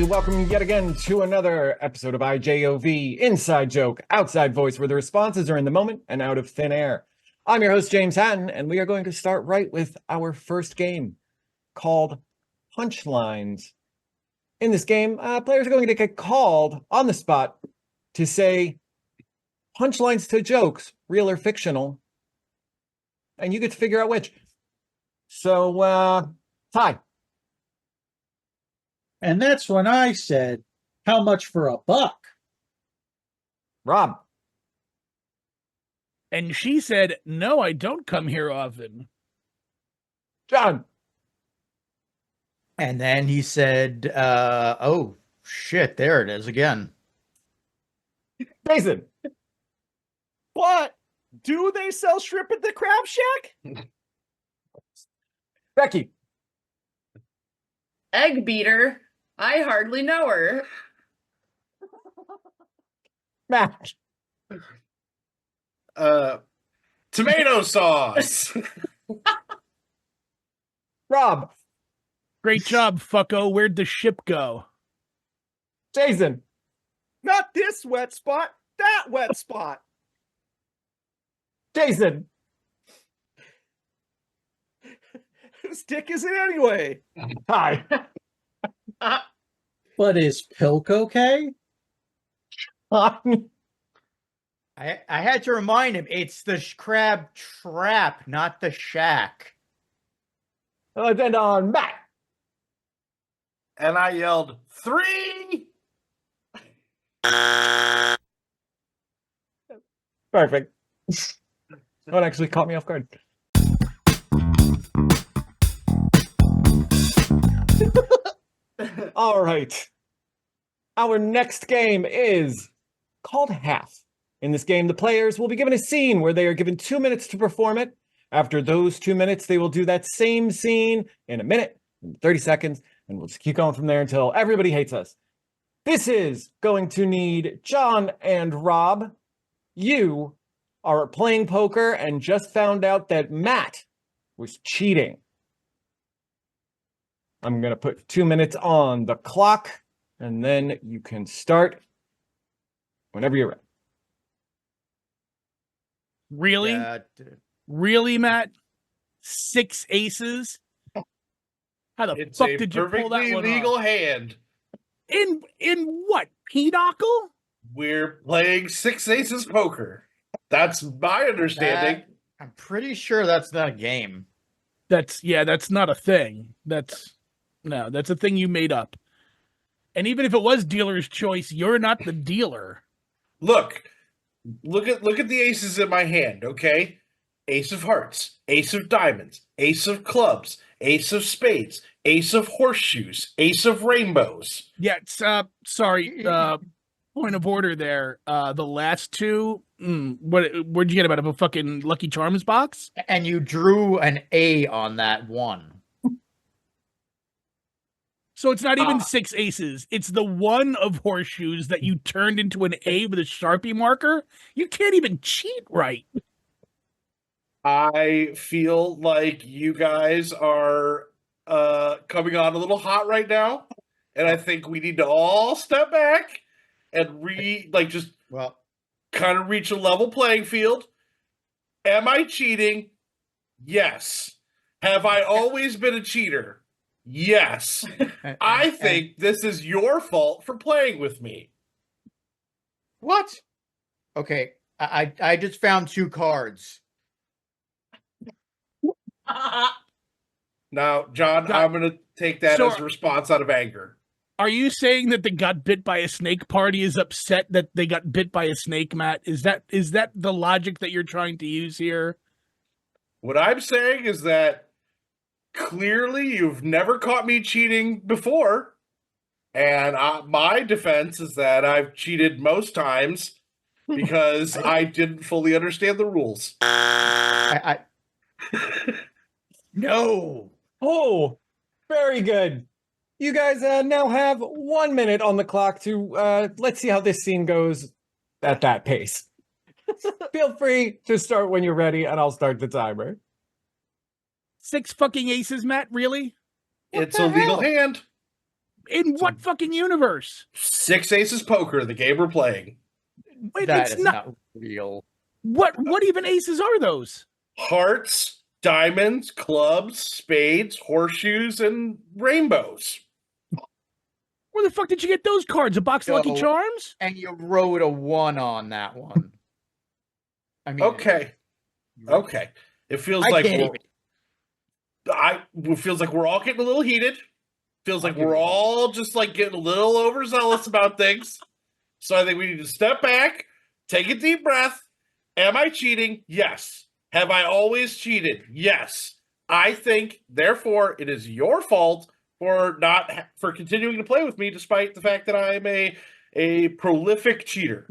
everybody. Welcome yet again to another episode of IJOV, Inside Joke, Outside Voice, where the responses are in the moment and out of thin air. I'm your host, James Hatton, and we are going to start right with our first game called Punchlines. In this game, players are going to get called on the spot to say punchlines to jokes, real or fictional, and you get to figure out which. So, Ty. And that's when I said, how much for a buck? Rob. And she said, no, I don't come here often. John. And then he said, oh, shit, there it is again. Jason. What? Do they sell shrimp at the Crab Shack? Becky. Egg beater. I hardly know her. Matt. Tomato sauce. Rob. Great job, fucko. Where'd the ship go? Jason. Not this wet spot, that wet spot. Jason. Whose dick is it anyway? Hi. But is Pilk okay? I had to remind him, it's the crab trap, not the shack. Let's end on Matt. And I yelled, 3! Perfect. That actually caught me off guard. All right. Our next game is called Half. In this game, the players will be given a scene where they are given 2 minutes to perform it. After those 2 minutes, they will do that same scene in a minute, in 30 seconds, and we'll just keep going from there until everybody hates us. This is going to need John and Rob. You are playing poker and just found out that Matt was cheating. I'm going to put 2 minutes on the clock, and then you can start whenever you're ready. Really? Really, Matt? 6 aces? How the It's fuck a did you pull that perfectly one legal off? hand. In what? Pinochle? We're playing 6 aces poker. That's my understanding. I'm pretty sure that's not a game. That's not a thing. That's a thing you made up. And even if it was dealer's choice, you're not the dealer. Look at the aces in my hand, okay? Ace of hearts, ace of diamonds, ace of clubs, ace of spades, ace of horseshoes, ace of rainbows. Yeah, it's, sorry, point of order there. The last two, where'd you get about a fucking Lucky Charms box? And you drew an A on that one. So it's not even 6 aces. It's the one of horseshoes that you turned into an A with a Sharpie marker. You can't even cheat right. I feel like you guys are coming on a little hot right now, and I think we need to all step back and kind of reach a level playing field. Am I cheating? Yes. Have I always been a cheater? Yes. I think this is your fault for playing with me. What? Okay, I just found 2 cards. Now, John, I'm going to take that as a response out of anger. Are you saying that the got bit by a snake party is upset that they got bit by a snake, Matt? Is that the logic that you're trying to use here? What I'm saying is that clearly you've never caught me cheating before. And my defense is that I've cheated most times because I didn't fully understand the rules. No. Oh, very good. You guys now have 1 minute on the clock to let's see how this scene goes at that pace. Feel free to start when you're ready, and I'll start the timer. 6 fucking aces, Matt? Really? It's a legal hand. In what fucking universe? Six Aces Poker, the game we're playing. Wait, That it's is not. not real. What even aces are those? Hearts, diamonds, clubs, spades, horseshoes, and rainbows. Where the fuck did you get those cards? A box of Lucky Yo. Charms? And you wrote a 1 on that one. I mean, Okay. Okay. It feels I like can't even. it feels like we're all getting a little heated. Feels like I'll give we're you one. all just like getting a little overzealous about things. So I think we need to step back, take a deep breath. Am I cheating? Yes. Have I always cheated? Yes. I think, therefore, it is your fault for for continuing to play with me, despite the fact that I am a prolific cheater.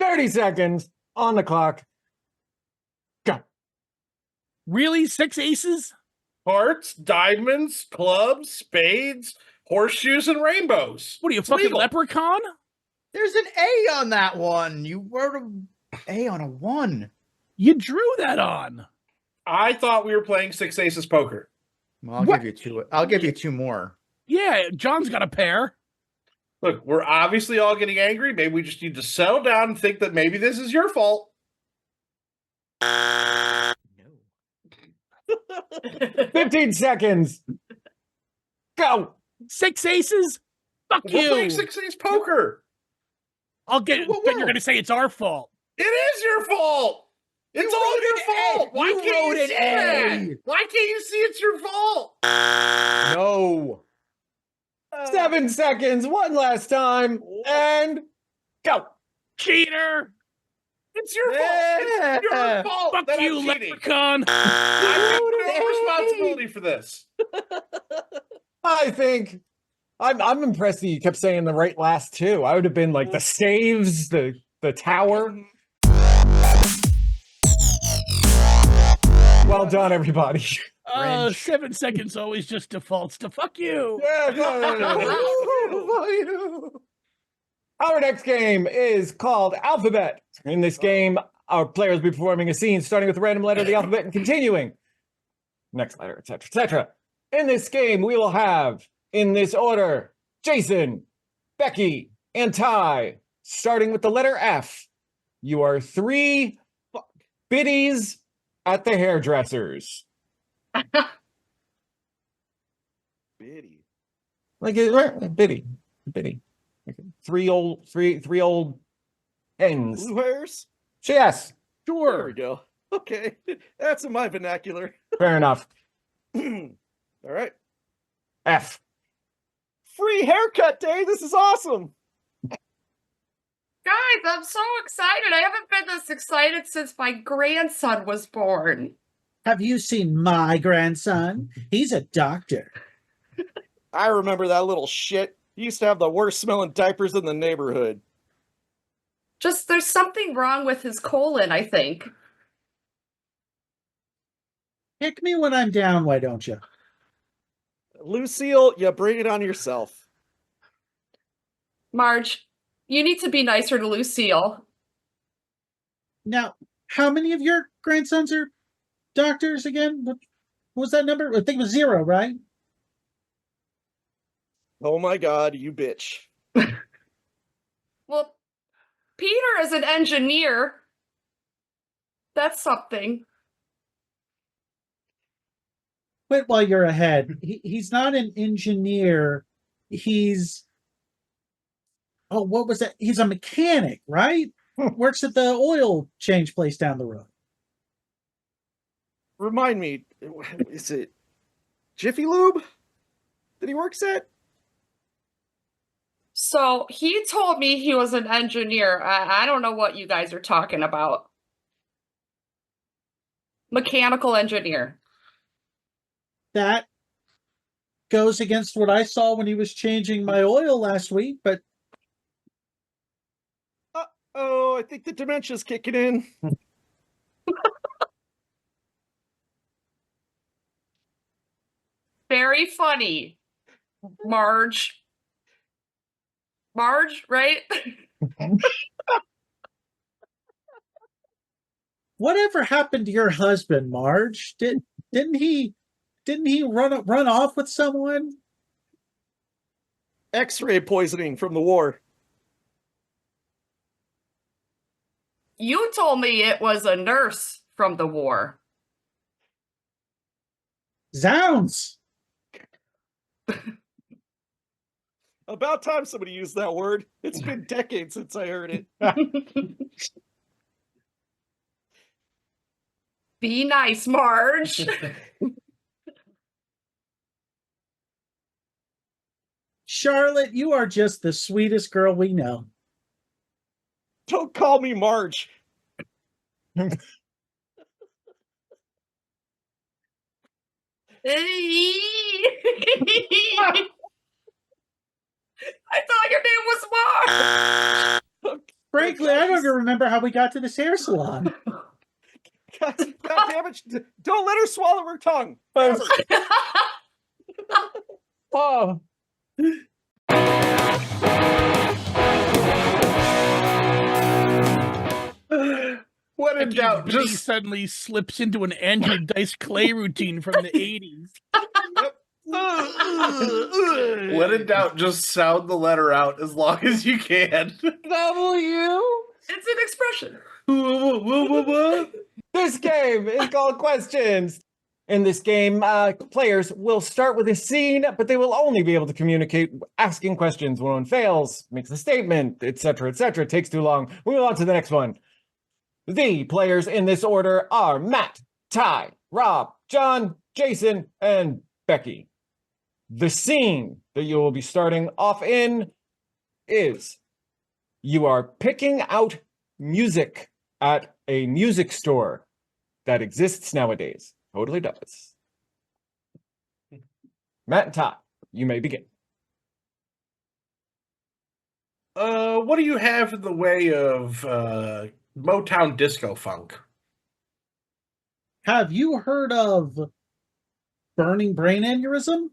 30 seconds on the clock. Go. Really? 6 aces? Hearts, diamonds, clubs, spades, horseshoes, and rainbows. What are you, It's fucking legal. leprechaun? There's an A on that one. You wrote an A on a 1. You drew that on. I thought we were playing Six Aces Poker. Well, I'll What? give you 2. I'll give you 2 more. Yeah, John's got a pair. Look, we're obviously all getting angry. Maybe we just need to settle down and think that maybe this is your fault. No. 15 seconds. Go. 6 aces? Fuck We're you. playing Six Aces Poker. I'll get. Whoa, Then whoa. you're gonna say it's our fault. It is your fault. It's You all wrote your an A. fault. Why You can't wrote you an see A. that? Why can't you see it's your fault? No. 7 seconds. One last time. And go. Cheater! It's your fault. It's your fault Fuck that you, I'm cheating. leprechaun! I take no responsibility for this. I think I'm impressed that you kept saying the right last two. I would have been like the saves, the tower. Well done, everybody. 7 seconds always just defaults to fuck you. Yeah, our next game is called Alphabet. In this game, our players will be performing a scene starting with a random letter of the alphabet and continuing. Next letter, etc., etc. In this game, we will have, in this order, Jason, Becky, and Ty, starting with the letter F. You are 3 biddies at the hairdressers. Biddy. Like biddy. Like three old hens. Blue hairs? Yes, There we Sure. go. Okay. That's in my vernacular. fair enough. All right. F. Free haircut day. This is awesome. Guys, I'm so excited. I haven't been this excited since my grandson was born. Have you seen my grandson? He's a doctor. I remember that little shit. He used to have the worst smelling diapers in the neighborhood. Just there's something wrong with his colon, I think. Pick me when I'm down, why don't you? Lucille, you bring it on yourself. Marge, you need to be nicer to Lucille. Now, how many of your grandsons are doctors again? What was that number? I think it was 0, right? Oh my god, you bitch. Well, Peter is an engineer. That's something. Quit while you're ahead. He's not an engineer. He's what was that? He's a mechanic, right? Works at the oil change place down the road. Remind me, is it Jiffy Lube that he works at? So he told me he was an engineer. I don't know what you guys are talking about. Mechanical engineer. That goes against what I saw when he was changing my oil last week, but Oh, I think the dementia's kicking in. Very funny. Marge. Marge, right? Whatever happened to your husband, Marge? Didn't he run off with someone? X-ray poisoning from the war. You told me it was a nurse from the war. Zounds! About time somebody used that word. It's been decades since I heard it. Be nice, Marge. Charlotte, you are just the sweetest girl we know. Don't call me Marge. I thought your name was Marge. Frankly, I don't even remember how we got to this hair salon. God damn it. Don't let her swallow her tongue. Oh. When in doubt, He just suddenly slips into an Andrew Dice Clay routine from the 80s. when in doubt, just sound the letter out as long as you can. W. It's an expression. This game is called Questions. In this game, players will start with a scene, but they will only be able to communicate asking questions. When one fails, makes a statement, etc., etc. Takes too long. We move on to the next one. The players in this order are Matt, Ty, Rob, John, Jason, and Becky. The scene that you will be starting off in is you are picking out music at a music store that exists nowadays. Totally does. Matt and Ty, you may begin. What do you have in the way of Motown disco funk? Have you heard of burning brain aneurysm?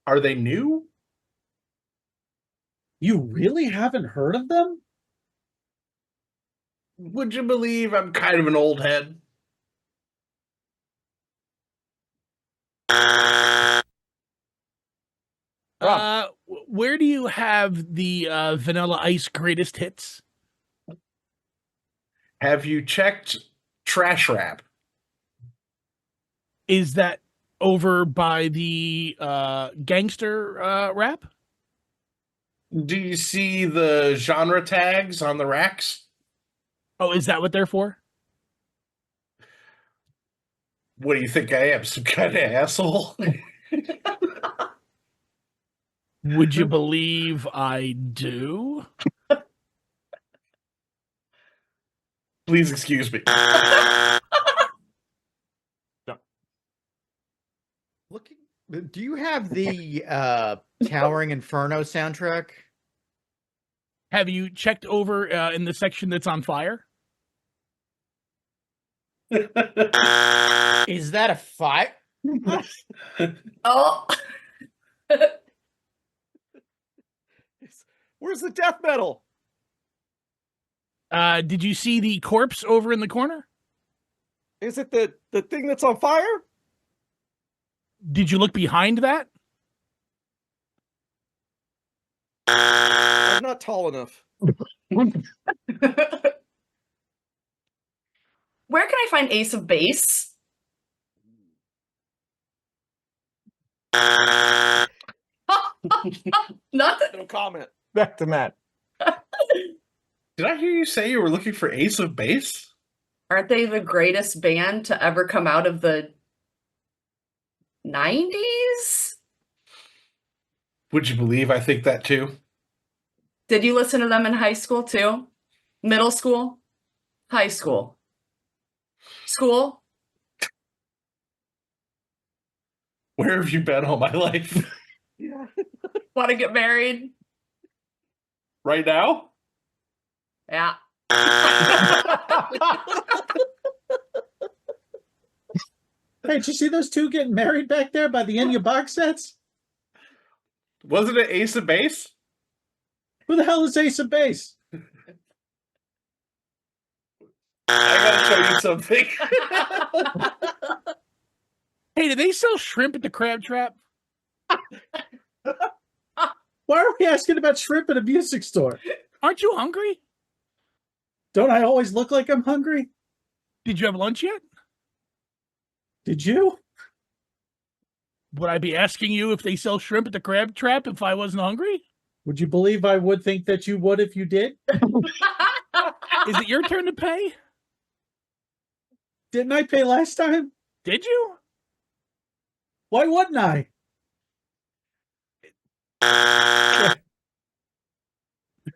Are they new? You really haven't heard of them? Would you believe I'm kind of an old head? Where do you have the Vanilla Ice greatest hits? Have you checked Trash Rap? Is that over by the gangster rap? Do you see the genre tags on the racks? Oh, is that what they're for? What do you think I am, some kind of asshole? Would you believe I do? Please excuse me. Looking, do you have the Towering Inferno soundtrack? Have you checked over in the section that's on fire? Is that a fight? Oh. Where's the death metal? Did you see the corpse over in the corner? Is it the thing that's on fire? Did you look behind that? I'm not tall enough. Where can I find Ace of Base? Nothing. No comment. Back to Matt. Did I hear you say you were looking for Ace of Base? Aren't they the greatest band to ever come out of the 90s? Would you believe I think that too? Did you listen to them in high school too? Middle school? High school? School? Where have you been all my life? Want to get married? Right now? Yeah. Hey, did you see those two getting married back there by the Enya box sets? Wasn't it Ace of Base? Who the hell is Ace of Base? I gotta show you something. Hey, do they sell shrimp at the Crab Trap? Why are we asking about shrimp at a music store? Aren't you hungry? Don't I always look like I'm hungry? Did you have lunch yet? Did you? Would I be asking you if they sell shrimp at the Crab Trap if I wasn't hungry? Would you believe I would think that you would if you did? Is it your turn to pay? Didn't I pay last time? Did you? Why wouldn't I?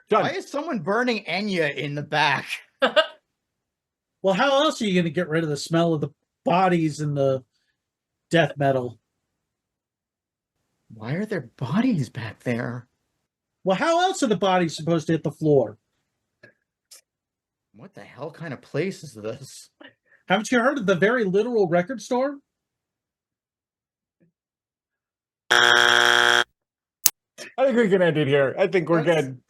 Done. Why is someone burning Enya in the back? Well, how else are you going to get rid of the smell of the bodies and the death metal? Why are there bodies back there? Well, how else are the bodies supposed to hit the floor? What the hell kind of place is this? Haven't you heard of the Very Literal Record Store? I think we can end it here. I think we're That's- good.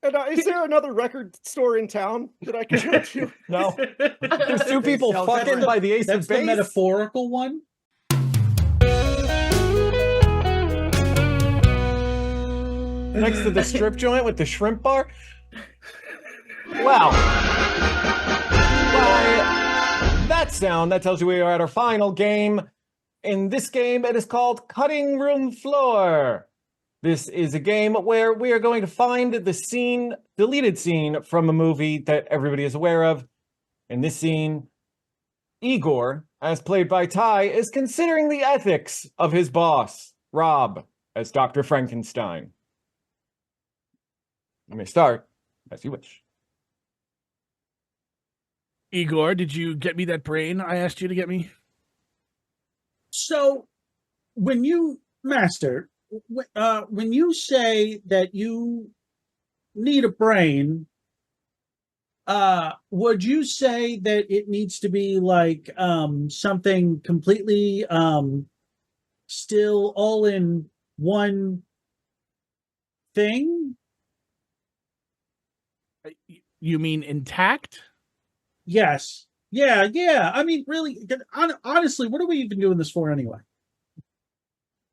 And is there another record store in town that I can go to? No, there's two They people sell fucking different- by the ace That's of the base. metaphorical one. Next to the strip joint with the shrimp bar. Wow. By that sound, that tells you we are at our final game. In this game, it is called Cutting Room Floor. This is a game where we are going to find the scene, deleted scene from a movie that everybody is aware of. In this scene, Igor, as played by Ty, is considering the ethics of his boss, Rob, as Dr. Frankenstein. You may start as you wish. Igor, did you get me that brain I asked you to get me? So, when you master, when you say that you need a brain, would you say that it needs to be like something completely still all in one thing? You mean intact? Yes. Yeah. I mean, really, honestly, what are we even doing this for anyway?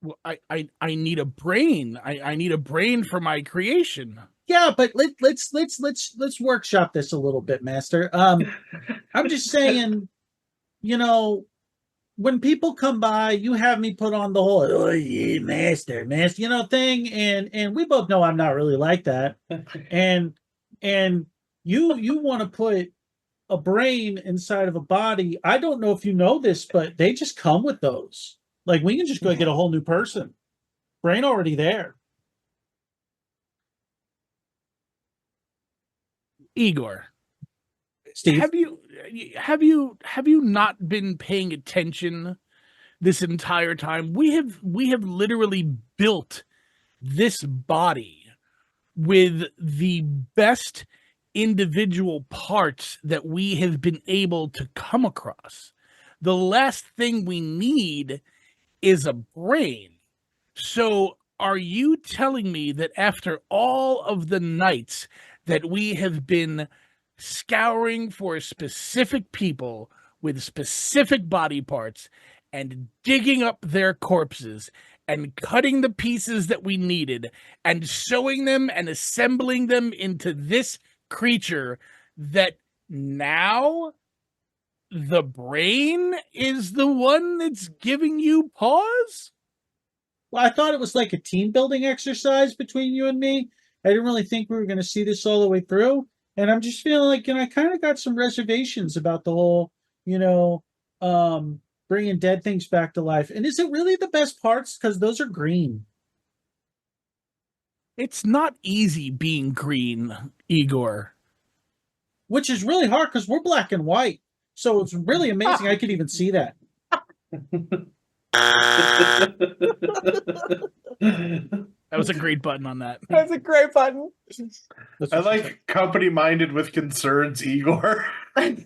Well, I need a brain. I need a brain for my creation. Yeah, but let's workshop this a little bit, Master. I'm just saying, you know, when people come by, you have me put on the whole "oh yeah, master," you know, thing, and we both know I'm not really like that, and you want to put a brain inside of a body. I don't know if you know this, but they just come with those. Like, we can just go get a whole new person. Brain already there. Igor, Steve, have you not been paying attention this entire time? We have literally built this body with the best individual parts that we have been able to come across. The last thing we need is a brain. So are you telling me that after all of the nights that we have been scouring for specific people with specific body parts and digging up their corpses and cutting the pieces that we needed and sewing them and assembling them into this creature, that now the brain is the one that's giving you pause? well, I thought it was like a team building exercise between you and me. I didn't really think we were going to see this all the way through. And I'm just feeling like, I kind of got some reservations about the whole, bringing dead things back to life. And is it really the best parts? Because those are green. It's not easy being green, Igor. Which is really hard because we're black and white. So it's really amazing I could even see that. That was a great button on that. That's a great button. That's I what she said. like company-minded with concerns, Igor. I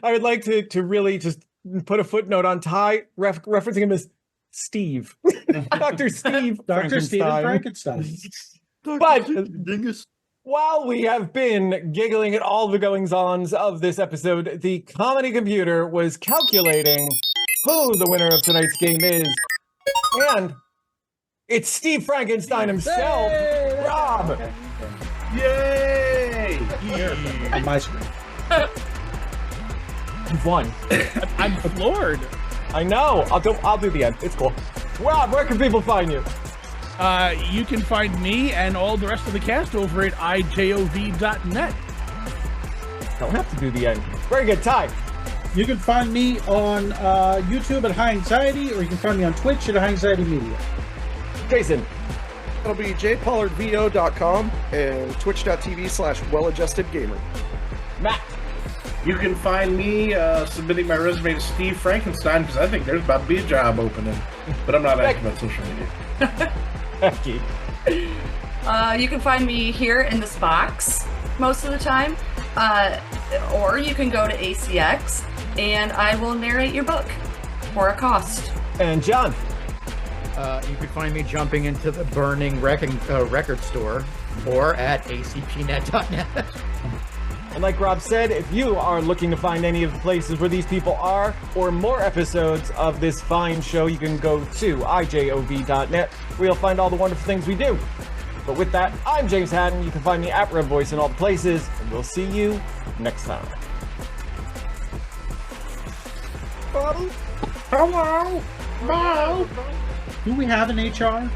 would like to really just put a footnote on Ty, referencing him as Steve. Dr. Steve Dr. Steven Frankenstein. Frankenstein. But While we have been giggling at all the goings-ons of this episode, the comedy computer was calculating who the winner of tonight's game is. And it's Steve Frankenstein himself, Rob. Yay! On my screen. You've won. I'm floored. I know. I'll do the end. It's cool. Rob, where can people find you? You can find me and all the rest of the cast over at ijov.net. Don't have to do the end. Very good. Ty. You can find me on YouTube at High Anxiety, or you can find me on Twitch at High Anxiety Media. Jason. That'll be jpollardvo.com and twitch.tv/welladjustedgamer. Matt. You can find me submitting my resume to Steve Frankenstein because I think there's about to be a job opening, but I'm not active on social media. Becky. You can find me here in this box most of the time, or you can go to ACX and I will narrate your book for a cost. And John. You can find me jumping into the burning record store or at acpnet.net. And like Rob said, if you are looking to find any of the places where these people are, or more episodes of this fine show, you can go to ijov.net, where you'll find all the wonderful things we do. But with that, I'm James Haddon. You can find me at Red Voice in all the places, and we'll see you next time. Hello. Bye. Do we have an HR?